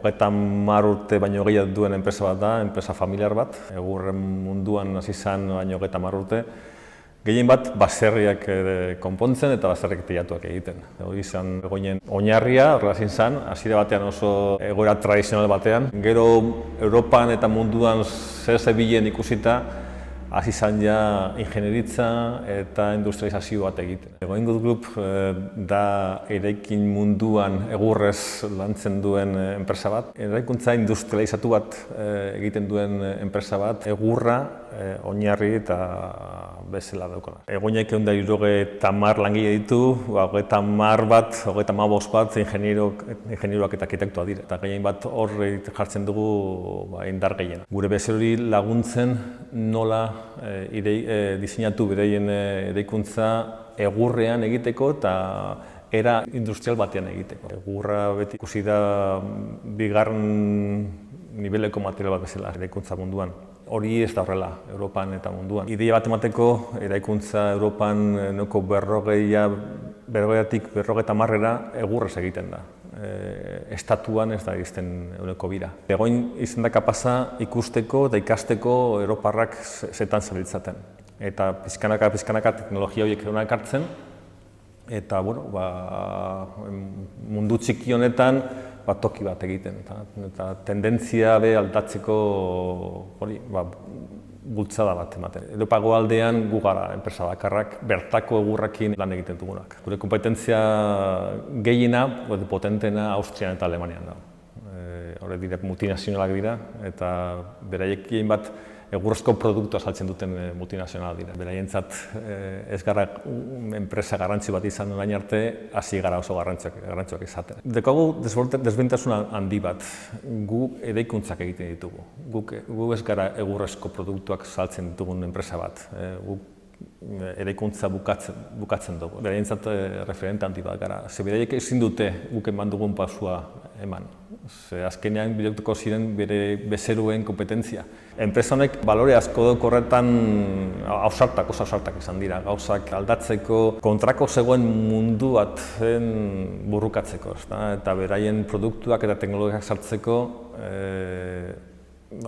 30 urte baino gehiago duen enpresa bat da, enpresa familiar bat. Egurren munduan hasi zen baino 30 urte. Gehien bat baserriak konpontzen eta baserriak teilatuak egiten. Hori izan egoinen oinarria, horrela zen, hasiera batean oso egoera tradizional batean. Gero Europan eta munduan zer zebilen ikusita, hasi izan ja ingenieritza eta industrializazio bat egiten. Goingut Group da eraikin munduan egurrez lantzen duen enpresa bat. Eraikuntza industrializatu bat egiten duen enpresa bat, egurra oinarri eta bezala daukana. Egoinak 170 langile ditu, 30 bat, 35 bat ingenieroak eta arkitektoak dira. Eta gehien bat hor jartzen dugu indar gehiena. Gure bezerori laguntzen nola diseinatu beraien eraikuntza egurrean egiteko eta era industrial batean egiteko. Egurra beti ikusi da bigarren niveleko material bat bezala eraikuntza munduan. Hori ez da horrela, Europan eta munduan. Ideia bat emateko, eraikuntza Europan noko 40-tik 50 egurrez egiten da. Estatuan ez da izten euneko 2. Egoin izan da kapasa ikusteko eta ikasteko Europarrak zetan zabiltzaten. Eta pizkanaka teknologia horiek eronak hartzen, eta mundu txiki honetan toki bat egiten. Eta tendentzia aldatzeko bultzada bat ematen. Europago aldean gu gara enpresa bakarrak bertako egurrekin lan egiten dugunak. Gure kompetentzia gehiena, potentena Austrian eta Alemanian da. Horrek dira multinazionalak dira eta beraiekin bat egurrezko produktua saltzen duten multinazionalak dira. Beraientzat ez gara enpresa garrantzi bat izan orain arte, hasi gara oso garrantzioak izaten. Daukagu desbentasun handi bat, gu eraikuntzak egiten ditugu. Gu ez gara egurrezko produktuak saltzen ditugun enpresa bat. Eraikuntza bukatzen dugu. Beraientzat referente handi bat gara. Ze beraiek ezin dute guk eman dugun pasua eman. Azkenean bilatuko ziren bere bezeruen kompetentzia. Enpresa honek balore asko duk horretan oso ausartak izan dira. Gauzak aldatzeko, kontrako zegoen mundu baten burrukatzeko. Eta beraien produktuak eta teknologiak sartzeko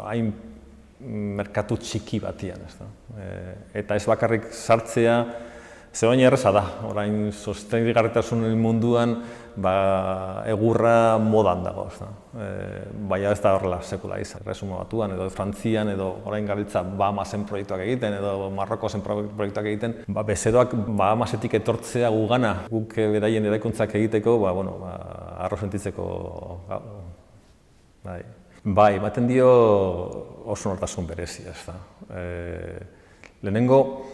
hain merkatu txiki batian. Eta ez bakarrik sartzea, zegoen erreza da. Orain sostengarritasun munduan egurra modan dago. Baina ez da horrela sekula izan. Erresuma Batuan edo Frantzian edo orain gabiltza Bahamasen proiektuak egiten edo Marrokosen proiektuak egiten. Bezeroak Bahamasetik etortzea gugana, guk beraien eraikuntzak egiteko, arro sentitzeko. Bai, ematen dio oso nortasun berezia. Lehenengo,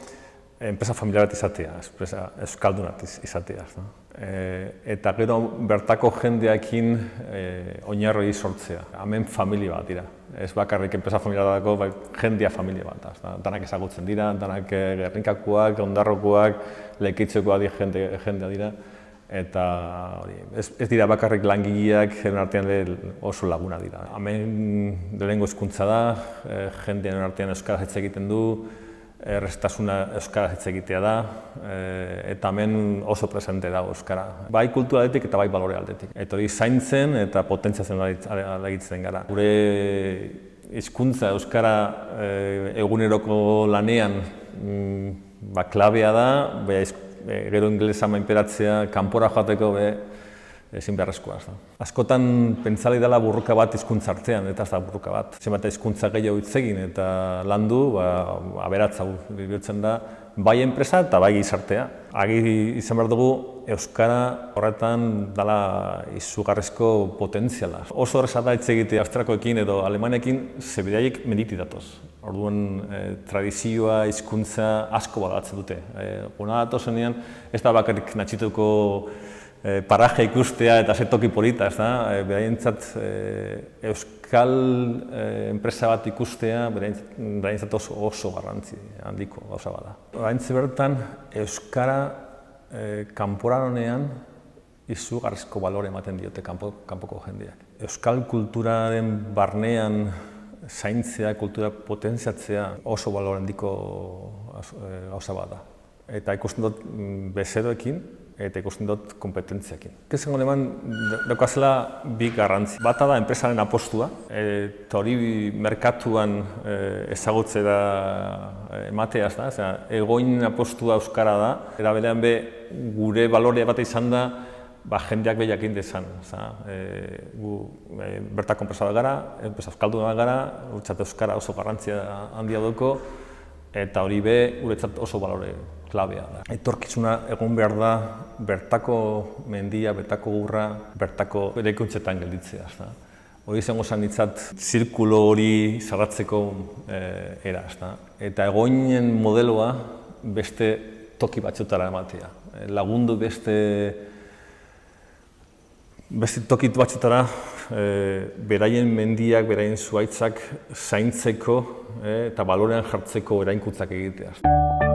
enpresa familiar bat izatea, enpresa euskaldunat izatea. Eta gero bertako jendeekin oinarroi sortzea. Hemen familia bat dira. Ez bakarrik enpresa familiar dago, jendea familia bat. Danak ezagutzen dira, danak gerrinkakoak, ondarrokoak, lekeitzekoak jendea dira. Eta ez dira bakarrik langileak, artean oso laguna dira. Hemen lehenengo hizkuntza da, jendean artean euskaraz hitz egiten du, erraztasuna euskaraz hitz egitea da, eta hemen oso presente da euskara. Bai kultura aldetik eta bai balore aldetik. Eta hori zaintzen eta potentziatzen egiten gara. Gure hizkuntza euskara eguneroko lanean klabea da, gero ingelesa menperatzea, kanpora joateko ezin beharrezkoa. Askotan pentsali dela burruka bat hizkuntza artean, eta ez da burruka bat. Zenbat hizkuntza gehiago hitz egin eta landu, aberatsa bihurtzen da, bai enpresa eta bai gizartea. Agi izan behar dugu, euskara horretan dela izugarrizko potentziala. Oso horreza da hitz egitea austriakoekin edo alemanekin, ze beraiek menditi datoz. Orduan, tradizioa, hizkuntza asko badatzen dute. Hona datozenean, ez da bakarrik natxituko paraje ikustea eta ze toki polita, beraientzat euskal enpresa bat ikustea, beraientzat oso garrantzi handiko gauza bada. Oraintxe bertan, euskara kanporaronean izugarrizko balore ematen diote kanpoko jendeak. Euskal kulturaren barnean zaintzea, kultura potentziatzea oso balore handiko gauza bada. Eta ikusten dut bezeroekin, eta ikusten dut kompetentziakin. Esango eman daukazela bi garrantzi. Bata da enpresaren apostua, eta hori merkatuan ezagutzera emateaz da, egoin apostua euskara da, era berean gure balorea bat izan da, jendeak jakin dezan. Gu bertako enpresa bat gara, enpresa euskalduna gara, guretzat euskara oso garrantzia handia duko, eta hori guretzat oso balore klabea da. Etorkizuna egon behar da bertako mendia, bertako urra, bertako eraikuntzetan gelditzea. Hori izango zen nitzat zirkulo hori zarratzeko era. Eta egoinen modeloa beste toki batzutara ematea. Lagundu beste toki batzutara beraien mendiak, beraien zuhaitzak zaintzeko eta balorean jartzeko erainkuntzak egitea.